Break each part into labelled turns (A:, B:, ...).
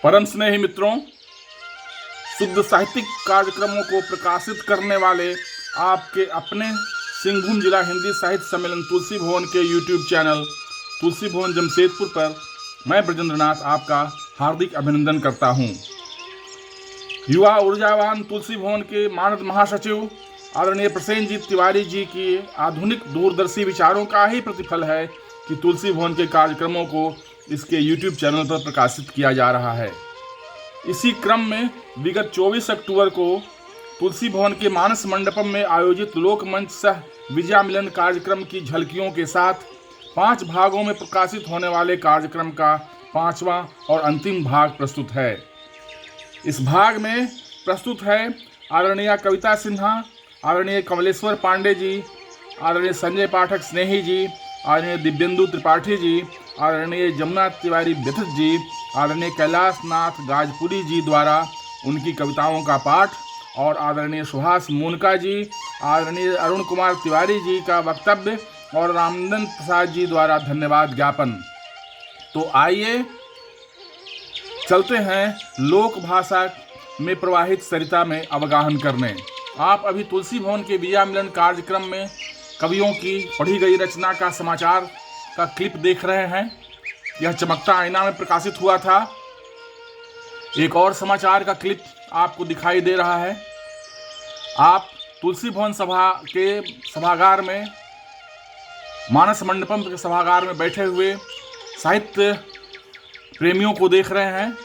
A: परम स्नेही मित्रों, शुद्ध साहित्यिक कार्यक्रमों को प्रकाशित करने वाले आपके अपने सिंहभूम जिला हिंदी साहित्य सम्मेलन तुलसी भवन के यूट्यूब चैनल तुलसी भवन जमशेदपुर पर मैं ब्रजेंद्र नाथ आपका हार्दिक अभिनंदन करता हूं। युवा ऊर्जावान तुलसी भवन के मानद महासचिव आदरणीय प्रसेनजीत तिवारी जी की आधुनिक दूरदर्शी विचारों का ही प्रतिफल है कि तुलसी भवन के कार्यक्रमों को इसके यूट्यूब चैनल पर प्रकाशित किया जा रहा है। इसी क्रम में विगत 24 अक्टूबर को तुलसी भवन के मानस मंडपम में आयोजित लोकमंच सह विजया मिलन कार्यक्रम की झलकियों के साथ 5 भागों में प्रकाशित होने वाले कार्यक्रम का 5वां और अंतिम भाग प्रस्तुत है। इस भाग में प्रस्तुत है आदरणीय कविता सिन्हा, आदरणीय कमलेश्वर पांडे जी, आदरणीय संजय पाठक स्नेही जी, आदरणीय दिव्येंदु त्रिपाठी जी, आदरणीय जमुना तिवारी व्यथित जी, आदरणीय कैलाश नाथ गाजपुरी जी द्वारा उनकी कविताओं का पाठ और आदरणीय सुहास मोनका जी, आदरणीय अरुण कुमार तिवारी जी का वक्तव्य और रामनंदन प्रसाद जी द्वारा धन्यवाद ज्ञापन। तो आइए चलते हैं लोक भाषा में प्रवाहित सरिता में अवगाहन करने। आप अभी तुलसी भवन के विजया मिलन कार्यक्रम में कवियों की पढ़ी गई रचना का समाचार का क्लिप देख रहे हैं। यह चमकता आईना में प्रकाशित हुआ था। एक और समाचार का क्लिप आपको दिखाई दे रहा है। आप तुलसी भवन सभा के सभागार में, मानस मंडपम के सभागार में बैठे हुए साहित्य प्रेमियों को देख रहे हैं।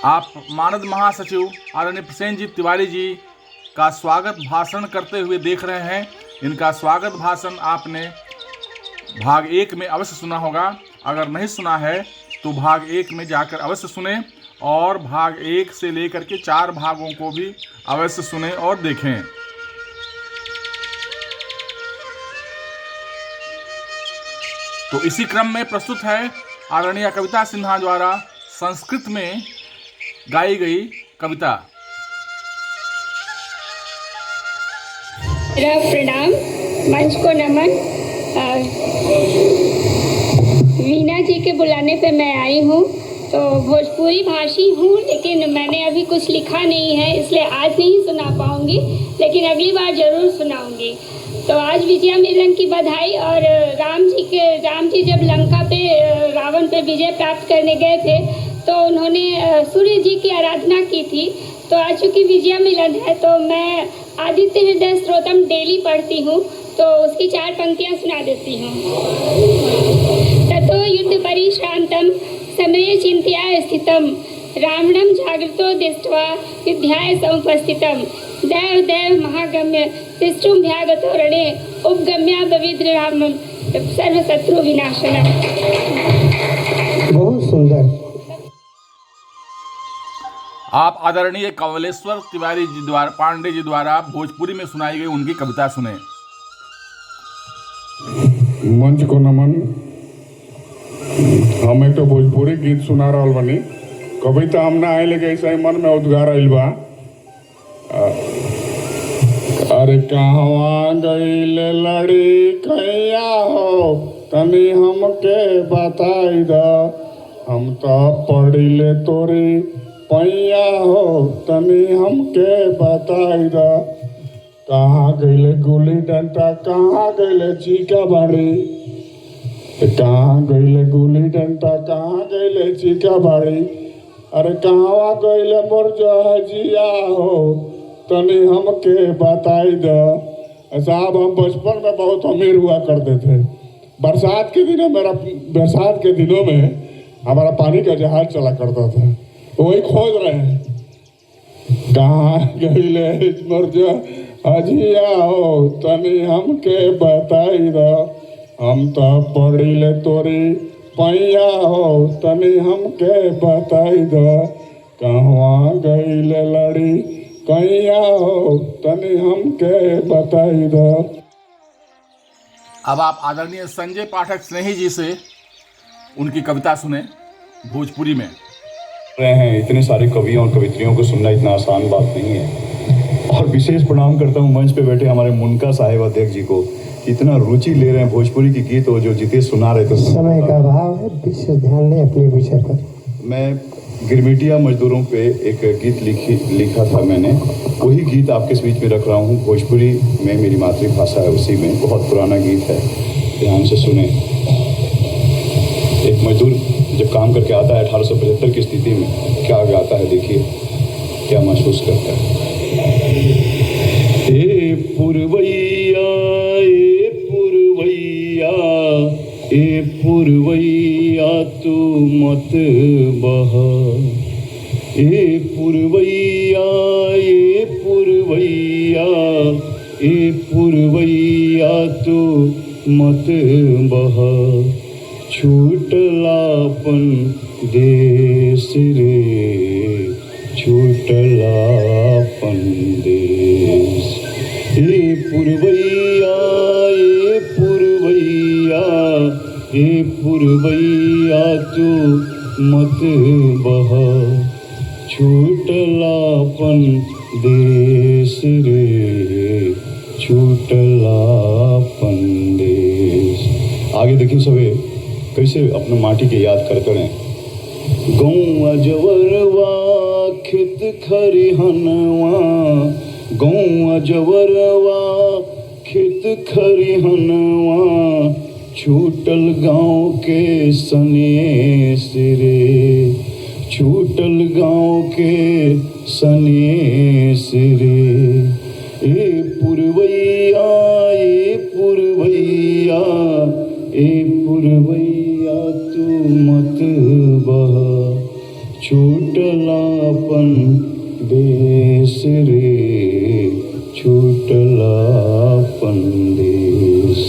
A: आप मानद महासचिव आदरणीय प्रसेनजीत तिवारी जी का स्वागत भाषण करते हुए देख रहे हैं। इनका स्वागत भाषण आपने भाग 1 में अवश्य सुना होगा। अगर नहीं सुना है तो भाग 1 में जाकर अवश्य सुने और भाग 1 से लेकर के 4 भागों को भी अवश्य सुने और देखें। तो इसी क्रम में प्रस्तुत है आदरणीय कविता सिन्हा द्वारा संस्कृत में गाई गई कविता।
B: प्रणाम, मंच को नमन। वीना जी के बुलाने पे मैं आई हूँ। तो भोजपुरी भाषी हूँ, लेकिन मैंने अभी कुछ लिखा नहीं है, इसलिए आज नहीं सुना पाऊँगी, लेकिन अगली बार ज़रूर सुनाऊँगी। तो आज विजया मिलन की बधाई। और राम जी जब लंका पे रावण पे विजय प्राप्त करने गए थे तो उन्होंने सूर्य जी की आराधना की थी। तो आज चूँकि विजया मिलन है तो मैं आदित्य हृदय स्तोत्रम डेली पढ़ती हूँ, तो उसकी 4 पंक्तियाँ सुना देती हूँ। ततो युद्ध परिश्रांतम समये चिंत्या स्थितम रावणम जागृतो दृष्ट्वा युद्धाय समुपस्थितम दैव दैव महागम्य तिष्ठुभ्यागतो रणे उपगम्या बविद्र रामम सर्वशत्रु विनाशनम।
C: बहुत सुंदर।
A: आप आदरणीय कमलेश्वर तिवारी जी द्वारा पांडे जी द्वारा भोजपुरी में सुनाई गई उनकी कविता सुने।
D: मंच को नमन। हम एक तो भोजपुरी गीत सुना रहा बनी। कविता हम ना आए लेके ऐसा ही मन में उद्गार आइल बा। अरे कहवा गईल लड़ी कैया हो तनी हमके बताई दा, हम तो पढ़िले तोरी पैया हो तनी हमके बताई दा। कहाँ गईले गुली डंडा, कहाँ गईले चीका बाड़ी, कहाँ गईले गुली डंडा, कहाँ गईले चीका बाड़ी। अरे कहवा गईले मोर जहाजिया हो तनी हमके बताई दा। साहब हम बचपन में बहुत अमीर हुआ करते थे। बरसात के दिनों में हमारा पानी का जहाज चला करता था, वही खोज रहे हैं। कहाँ गईले मोर जहाजिया हो तनी हमके बताई दा, हम तो पढ़िले तोरी पैया हो तनी हमके बताई दा। कहवा गईले लड़ी कैया हो तनी हमके बताई दा।
A: अब आप आदरणीय संजय पाठक स्नेही जी से उनकी कविता सुने भोजपुरी में।
E: रहे हैं इतने सारे कवियों और कवित्रियों को सुनना इतना आसान बात नहीं है। और विशेष प्रणाम करता हूँ मंच पे बैठे हमारे मुनका साहिब अध्यक्ष जी को, कितना रुचि ले रहे हैं भोजपुरी की गीत, और जो जितेश सुना रहे थे
C: समय का अभाव है, विशेष ध्यान दें अपने विषय पर।
E: मैं गिरमिटिया मजदूरों पे एक गीत लिखा था मैंने, वही गीत आपके बीच में रख रहा हूँ। भोजपुरी में मेरी मातृभाषा है, उसी में बहुत पुराना गीत है, ध्यान से सुने। एक मजदूर जब काम करके आता है 1875 की स्थिति में, क्या गाता है देखिए, क्या महसूस करता है। ए पुरवैया, ए पुरवैया, ए पुरवैया तू मत बहा, ए पुरवैया, ए पुरवैया, ए पुरवैया तू मत बहा, छूटलापन देश रे, छूटलापन देश। ए पुरवैया, ए पुरवैया, ए पुरवैया तू मत बहा, छूटलापन देश रे, छूटलापन देश। आगे देखिए सबे कैसे अपने माटी के याद करते हैं। गौआ जवरवा खेत खरिहनवा, गौआ जवरवा खेत खरिहनवा, छूटल गाँव के सनेस रे, छूटल गाँव के सनेस रे। ए पुरवैया, ए पुरवैया, ए पुरवैया तू मत बहा, छूटलापन देश रे, छूटलापन देश।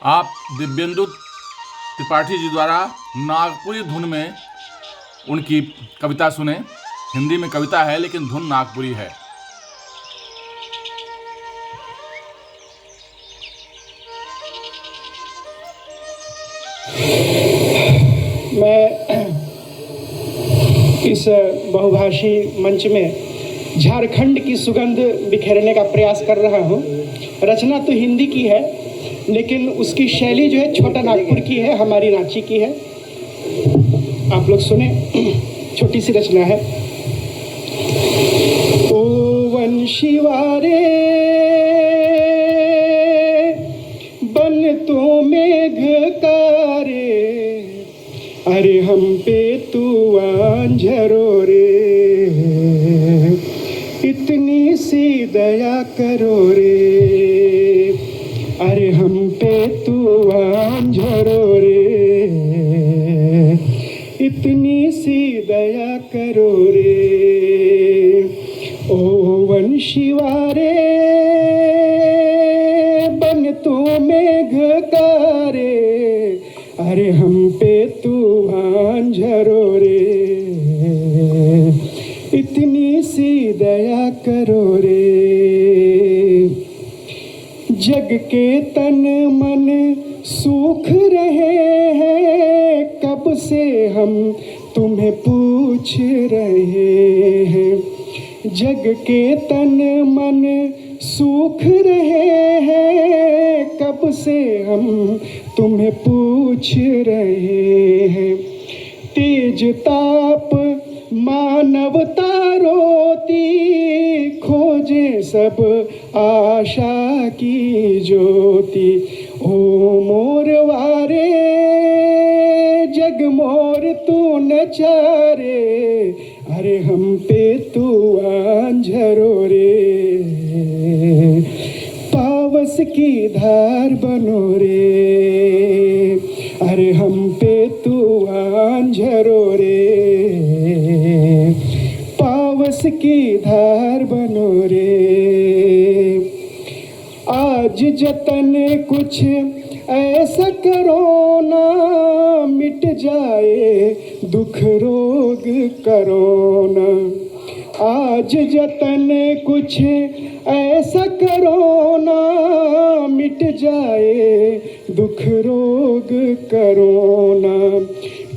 A: आप दिव्येंदु त्रिपाठी जी द्वारा नागपुरी धुन में उनकी कविता सुने। हिंदी में कविता है लेकिन धुन नागपुरी है।
F: मैं इस बहुभाषी मंच में झारखंड की सुगंध बिखेरने का प्रयास कर रहा हूँ। रचना तो हिंदी की है लेकिन उसकी शैली जो है छोटा नागपुर की है, हमारी रांची की है। आप लोग सुने, छोटी सी रचना है। ओ वंशिवारे बन तो मेघकारे, अरे हम पे तू आंझरो रे, इतनी सी दया करो रे, अरे हम पे तू आंझरो रे, इतनी सी दया करो रे। ओ वंशिवारे बन तू मेघकारे, अरे हम पे तू आंझरो रे, इतनी सी दया करो रे। जग के तन मन सूख रहे हैं, कब से हम तुम्हें पूछ रहे हैं। जग के तन मन सूख रहे हैं, कब से हम तुम्हें पूछ रहे हैं। तेज ताप मानवता रोती, खोजे सब आशा की ज्योति। ओ मोरवारे जग मोर तू नचारे, अरे हम पे तू आंझरो रे, पावस की धार बनो रे, अरे हम पे तू आंझरो रे, पावस की धार बनो रे। आज जतन कुछ ऐसा करो ना, मिट जाए दुख रोग करोना। आज जतन कुछ ऐसा करो ना, मिट जाए दुख रोग करोना।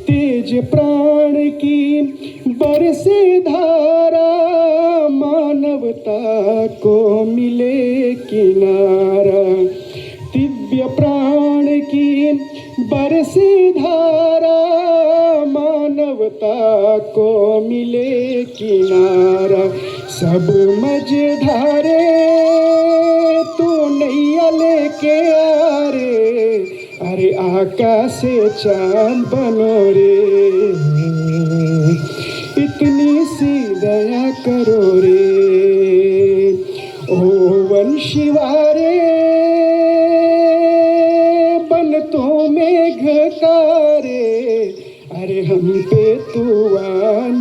F: तेज प्राण की बरसे धारा, मानवता को मिले किनारा, दिव्य प्राण की बरसे धारा, मानवता को मिले किनारा। सब मझधारे तू नैया लेके आ रे, अरे आकाश से चांद बनो रे, इतनी सी दया करो रे। ओ वंशिवारे बन तो मेघकारे, अरे हम पे तू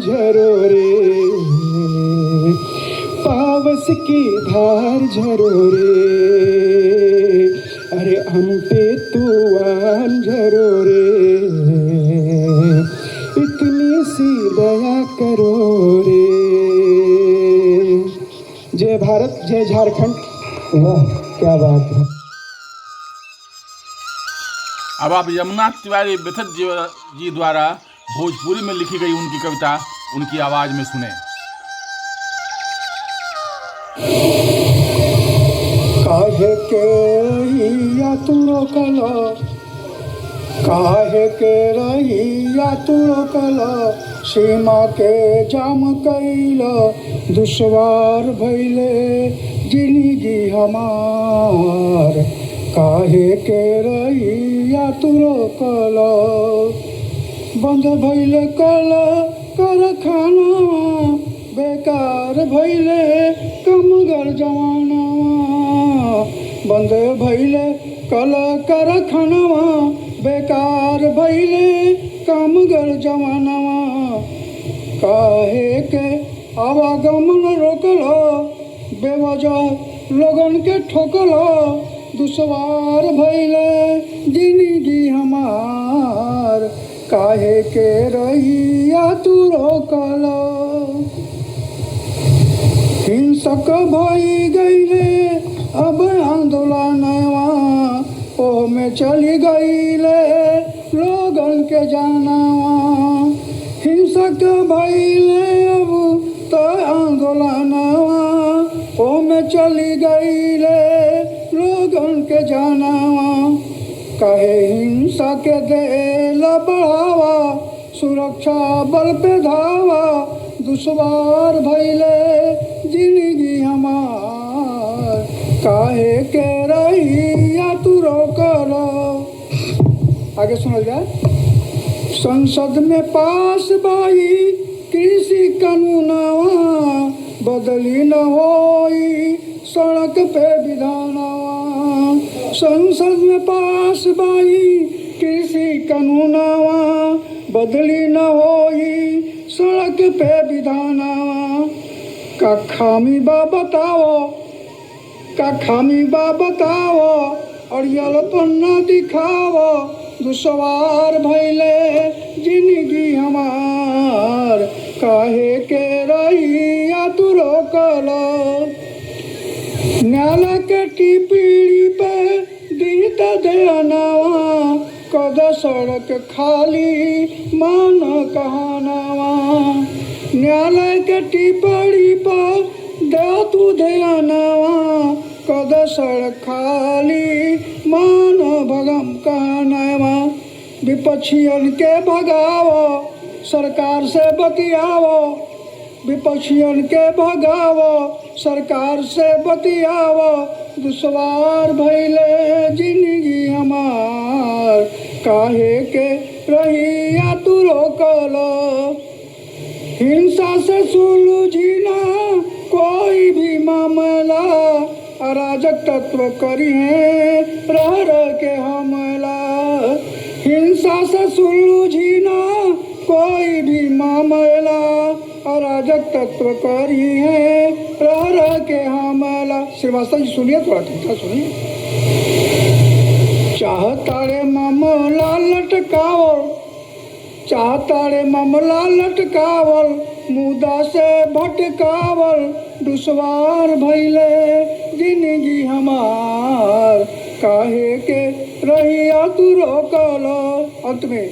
F: झरो रे, पावस की धार झरो रे, अरे हम पे तू झरो रे, इतनी सी दया करो रे। जय भारत, जय झारखंड।
C: वाह क्या बात है।
A: अब आप यमुना तिवारी बेथत जी द्वारा भोजपुरी में लिखी गई उनकी कविता उनकी आवाज में सुने।
F: काहे के रहिया तू रोकला, काहे के रहिया तू रोकला, सीमा के जाम कैला, दुश्वार भइले जिंदगी हमार। काहे के रहिया तू रोकला, बंद भइले कला कारखाना, बेकार भइले कमगर जवाना, बंद भइले कला कारखानवा, बेकार भइले कामगर जवानवा। काहे के आवागमन रोकला, बेवजह लोगन के ठोकला, दुश्वार भइले जिंदगी हमार। काहे के रहिया तू रोकला, हिंसक भई गईले अब आंदोलनवा, ओह में चली गईले लोगन के जानवा। हिंसक भइले अब तो आंदोलनवा, ओह में चली गईले लोगन के जानवा। कहे हिंसा के देला बढ़ावा, सुरक्षा बल पे धावा, दुश्वार भइले जिंदगी हमार। काहे के रहिया तू रोकला। आगे सुना जाए। संसद में पास बाई कृषि कानूनवा, बदली न होई सड़क पे विधानवा। संसद में पास बाई कृषि कानूनवा, बदली न होई सड़क पे विधानवा। का खामी बा बताओ, का खामी बा बताओ, अड़ियल पन्ना दिखाओ, दुश्वार भइले जिंदगी हमार। काहे के रहिया तू रोकला, न्याला के टिपड़ी पे दीत दयानवा, कद सड़क खाली मान कहानवा। न्याला के टिपड़ी पर दे तू दयानवा, कद सड़क खाली मान भगम कहनवा। विपक्षियन के भगावो, सरकार से बतियावो, विपक्षियन के भगावो, सरकार से बतियावो, दुश्वार भइले जिंदगी हमार। काहे के रहिया तू रोकला, हिंसा से सुलझी ना कोई भी मामला, अराजक तत्व करी है रह के हमला। हिंसा से सुलझी ना कोई भी मामला, अराजक तत्व करी है रह के हमला। श्रीवास्तव जी सुनिए, थोड़ा ठीक ठाक सुनिए। चाहतारे मामला लटकावल, चाहतारे मामला लटकावल, मुदा से भटकावल, दुश्वार भइले जिंदगी हमार। काहे के रहिया तू रोकला। अंत में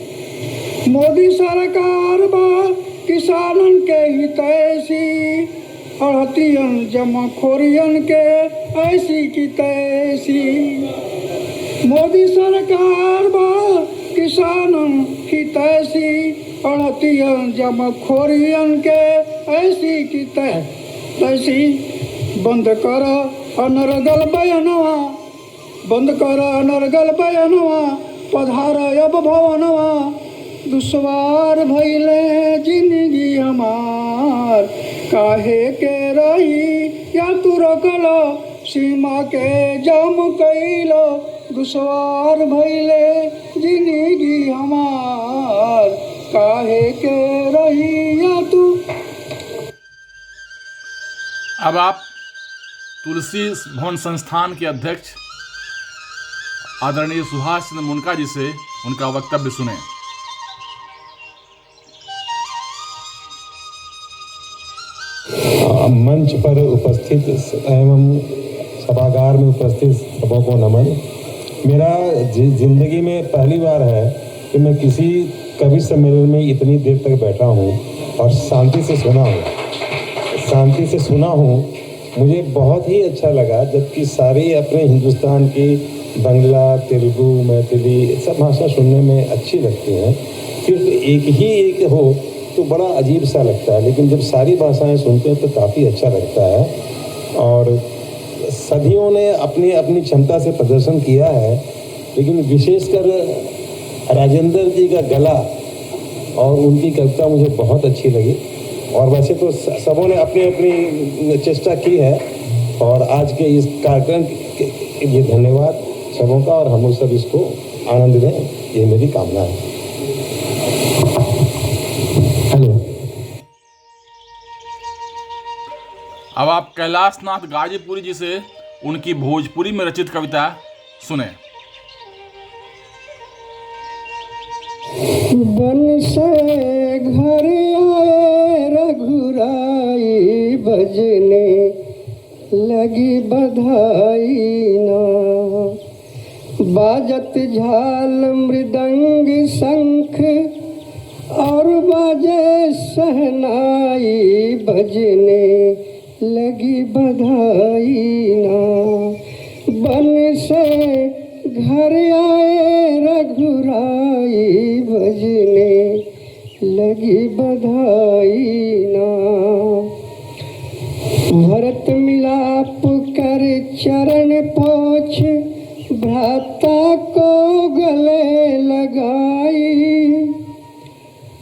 F: मोदी सरकार बा किसानन के हितैषी,
G: अड़तियन जमाखोरियन के ऐसी की तैसी। मोदी सरकार बा किसानन की तैसी, अड़तियन जमाखोरियन के ऐसी की तैसी। बंद कर अनर्गल बयानवा, बंद कर अनर्गल बयानवा, पधार अब भवनवा। दुश्वार भइले जिंदगी हमार, काहे के रही या तू रोकलो, सीमा के जम कैलो। दुश्वार भइले जिंदगी हमार, काहे के रही या तू।
A: अब आप तुलसी भवन संस्थान के अध्यक्ष आदरणीय सुभाष चंद्र मुनका जी से उनका वक्तव्य सुने।
H: मंच पर उपस्थित एवं सभागार में उपस्थित सबों को नमन। मेरा जिंदगी में पहली बार है कि मैं किसी कवि सम्मेलन में इतनी देर तक बैठा हूँ और शांति से सुना हूँ। मुझे बहुत ही अच्छा लगा, जबकि सारे अपने हिंदुस्तान की बंगला, तेलुगु, मैथिली सब भाषा सुनने में अच्छी लगती हैं। सिर्फ एक हो तो बड़ा अजीब सा लगता है, लेकिन जब सारी भाषाएं सुनते हैं तो काफ़ी अच्छा लगता है। और सदियों ने अपनी अपनी क्षमता से प्रदर्शन किया है, लेकिन विशेषकर राजेंद्र जी का गला और उनकी कविता मुझे बहुत अच्छी लगी। और वैसे तो सबों ने अपनी अपनी चेष्टा की है, और आज के इस कार्यक्रम के लिए धन्यवाद सबों का, और हम लोग सब इसको आनंद लें, ये मेरी कामना है। हेलो।
A: अब आप कैलाश नाथ गाजीपुरी जी से उनकी भोजपुरी में रचित कविता सुने।
G: बन से घर आए रघुराई, बजने लगी बधाई ना। बाजत झाल मृदंग शंख और बाजे सहनाई, बजने लगी बधाई ना। बन से घर आए रघुराई, बजने लगी बधाई ना। भरत मिलाप कर चरण पोछ, भ्राता को गले लगाई।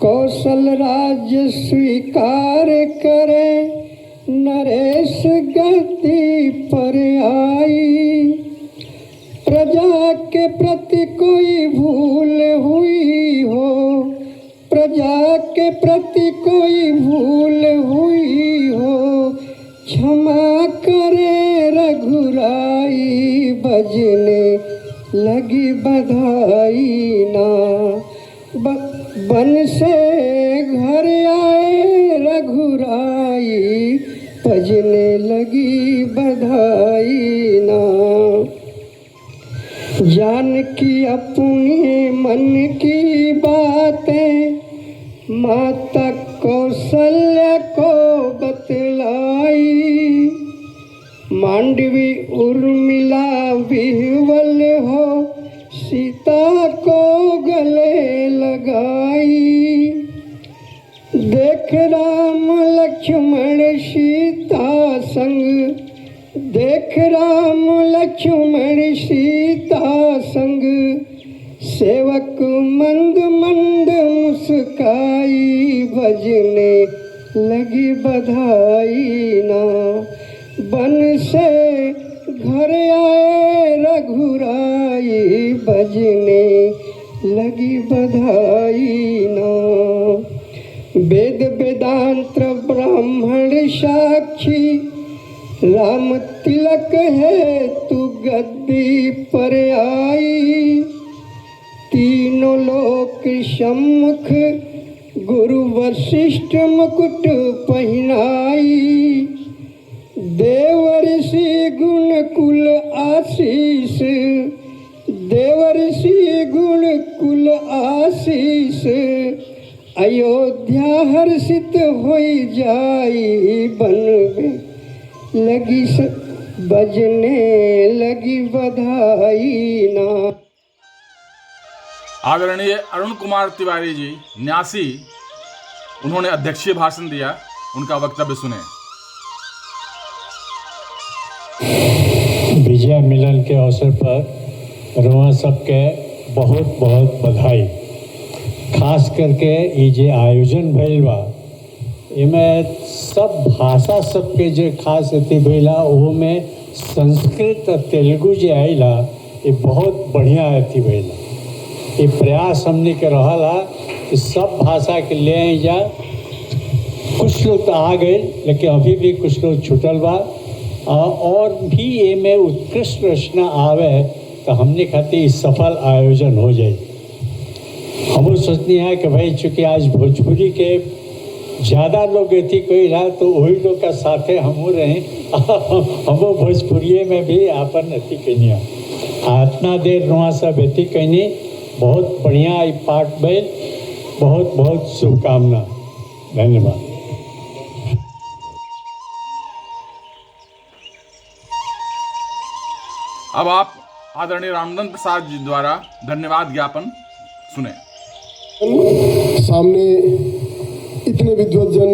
G: कौशल राज्य स्वीकार करे, नरेश गद्दी पर आई। प्रजा के प्रति कोई भूल हुई हो, प्रजा के प्रति कोई भूल हुई हो, क्षमा करे रघुराई, बजने लगी बधाई ना। बन से घर आए रघुराई, बजने लगी बधाई ना। जानकी अपने मन की बातें माता कौशल्या को बतलाई। मांडवी उर्मिला विह्वल हो, सीता को गले लगाई। देख राम लक्ष्मण सीता संग, देख राम लक्ष्मण सीता संग, सेवक मंद मंद मुस्काई, बजने लगी बधाई ना। बन से घर आए रघुराई, बजने लगी बधाई ना। वेद वेदांत ब्राह्मण साक्षी, राम तिलक है तू गद्दी पर आई। तीनों लोक सम्मुख गुरु वशिष्ठ मुकुट पहनाई। देवर्षि गुण कुल आशीष, देवर्षि गुण कुल आशीष, अयोध्या हर्षित होई जाई बनवे लगी बजने लगी बधाई ना।
A: आदरणीय अरुण कुमार तिवारी जी न्यासी, उन्होंने अध्यक्षीय भाषण दिया, उनका वक्तव्य सुने।
I: विजय मिलन के अवसर पर रुआ सबके बहुत बहुत बधाई। खास करके ये जे आयोजन भइल बा, इमें सब भाषा सबके जे खास अति भइला, वो में संस्कृत और तेलुगु जे आइला, ये बहुत बढ़िया अति भइला। ये प्रयास हमने के रहला कि सब भाषा के ले आई जा। कुछ लोग तो आ गए, लेकिन अभी भी कुछ लोग छूटल बा, और भी ये में उत्कृष्ट रचना आवे तो हमने खातिर सफल आयोजन हो जाए। हम सोचनी है कि भाई चूँकि आज भोजपुरी के ज़्यादा लोग एथी कोई रहा, तो वही लोग का साथे हम रहें हम भोजपुरी में भी अपन अथी कहनी इतना देर रुआ सब एथी कहनी। बहुत बढ़िया ये पाठ में, बहुत बहुत शुभकामना। धन्यवाद।
A: अब आप आदरणीय रामदन प्रसाद जी द्वारा धन्यवाद ज्ञापन सुने।
J: सामने इतने विद्वज्जन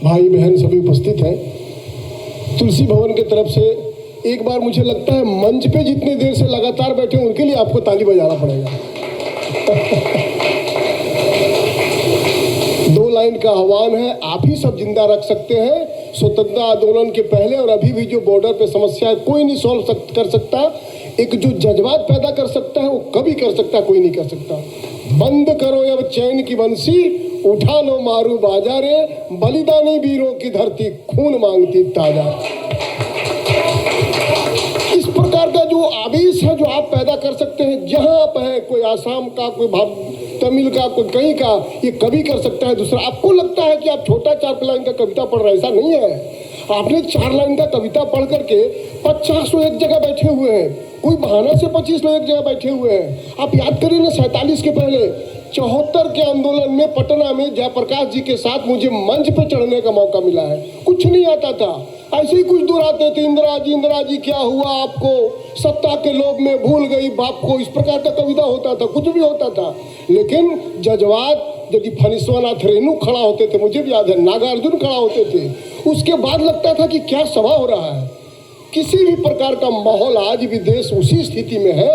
J: भाई बहन सभी उपस्थित हैं। तुलसी भवन की तरफ से एक बार मुझे लगता है मंच पे जितनी देर से लगातार बैठे उनके लिए आपको ताली बजाना पड़ेगा। 2 लाइन का आह्वान है, आप ही सब जिंदा रख सकते हैं। स्वतंत्रता आंदोलन के पहले और अभी भी जो बॉर्डर पे समस्या है, कोई नहीं सॉल्व कर सकता। एक जो जज्बात पैदा कर सकता है वो कभी कर सकता, कोई नहीं कर सकता। बंद करो अब चैन की बंसी, उठा लो मारू बाजारे, बलिदानी वीरों की धरती खून मांगती ताजा। इस प्रकार का जो आवेश है जो आप पैदा कर सकते हैं, जहां आप हैं, कोई आसाम का, कोई तमिल का, कोई कहीं का, ये कभी कर सकता है। दूसरा, आपको लगता है कि आप छोटा 4 लाइन का कविता पढ़ रहे हैं, ऐसा नहीं है। आपने 4 लाइन का कविता पढ़ करके 50 लोग एक जगह बैठे हुए हैं, कोई बहाना से 25 लोग एक जगह बैठे हुए हैं। आप याद करिए ना, 47 के पहले 74 के आंदोलन में पटना में जयप्रकाश जी के साथ मुझे मंच पे चढ़ने का मौका मिला है। कुछ नहीं आता था, ऐसे ही कुछ दूर आते थे, इंदिरा जी क्या हुआ आपको, सत्ता के लोभ में भूल गई बाप को, इस प्रकार का कविता होता था, कुछ भी होता था। लेकिन जज्बात, यदि फणीश्वरनाथ रेणु खड़ा होते थे, मुझे भी याद है, नागार्जुन खड़ा होते थे, उसके बाद लगता था कि क्या सभा हो रहा है। किसी भी प्रकार का माहौल, आज भी देश उसी स्थिति में है।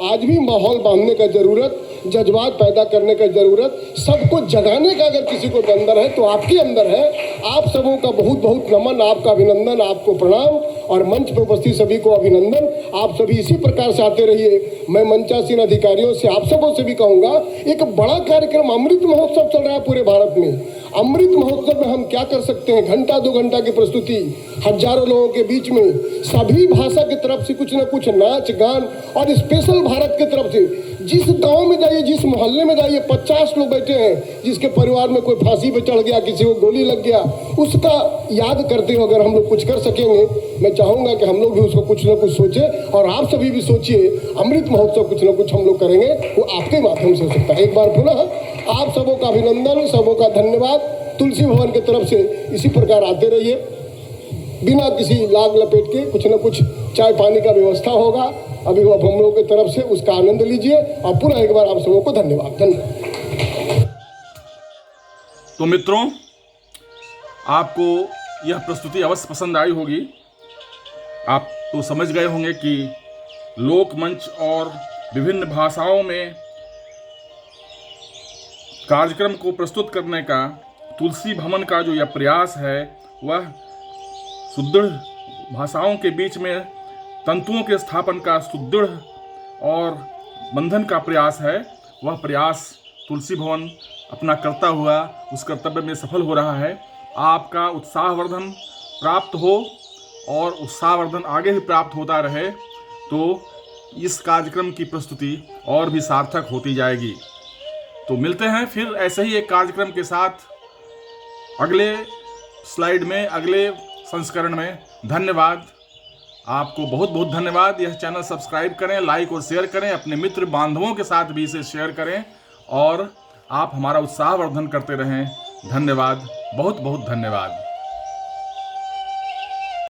J: आज भी माहौल बांधने का जरूरत, जज्बात पैदा करने का जरूरत, सबको जगाने का अगर किसी को अंदर है तो आपके अंदर है। आप सबों का बहुत बहुत नमन, आपका अभिनंदन, आपको प्रणाम, और मंच पर उपस्थित सभी को अभिनंदन। आप सभी इसी प्रकार से आते रहिए। मैं मंचासीन अधिकारियों से, आप सबों से भी कहूँगा, एक बड़ा कार्यक्रम अमृत महोत्सव चल रहा है पूरे भारत में। अमृत महोत्सव में हम क्या कर सकते हैं? घंटा 2 घंटा की प्रस्तुति, हजारों लोगों के बीच में, सभी भाषा की तरफ से कुछ न कुछ नाच गान, और स्पेशल भारत की तरफ से जिस गांव में जाइए, जिस मोहल्ले में जाइए, 50 लोग बैठे हैं जिसके परिवार में कोई फांसी पे चढ़ गया, किसी को गोली लग गया, उसका याद करते हुए अगर हम लोग कुछ कर सकेंगे, मैं चाहूँगा कि हम लोग भी उसको कुछ न कुछ सोचें, और आप सभी भी सोचिए। अमृत महोत्सव कुछ न कुछ हम लोग करेंगे, वो आपके माध्यम से हो सकता है। एक बार पुनः आप सबों का अभिनंदन, सबों का धन्यवाद। तुलसी भवन की तरफ से इसी प्रकार आते रहिए, बिना किसी लाग लपेट के। कुछ न कुछ चाय पानी का व्यवस्था होगा, अभी वो हम लोगों की तरफ से उसका आनंद लीजिए। और पुनः एक बार आप सबों को धन्यवाद।
A: तो मित्रों, आपको यह प्रस्तुति अवश्य पसंद आई होगी। आप तो समझ गए होंगे कि लोकमंच और विभिन्न भाषाओं में कार्यक्रम को प्रस्तुत करने का तुलसी भवन का जो यह प्रयास है, वह सुदृढ़ भाषाओं के बीच में तंतुओं के स्थापन का सुदृढ़ और बंधन का प्रयास है। वह प्रयास तुलसी भवन अपना करता हुआ उस कर्तव्य में सफल हो रहा है। आपका उत्साहवर्धन प्राप्त हो और उत्साहवर्धन आगे भी प्राप्त होता रहे, तो इस कार्यक्रम की प्रस्तुति और भी सार्थक होती जाएगी। तो मिलते हैं फिर ऐसे ही एक कार्यक्रम के साथ अगले स्लाइड में, अगले संस्करण में। धन्यवाद, आपको बहुत बहुत धन्यवाद। यह चैनल सब्सक्राइब करें, लाइक और शेयर करें, अपने मित्र बांधवों के साथ भी इसे शेयर करें, और आप हमारा उत्साहवर्धन करते रहें। धन्यवाद, बहुत बहुत धन्यवाद।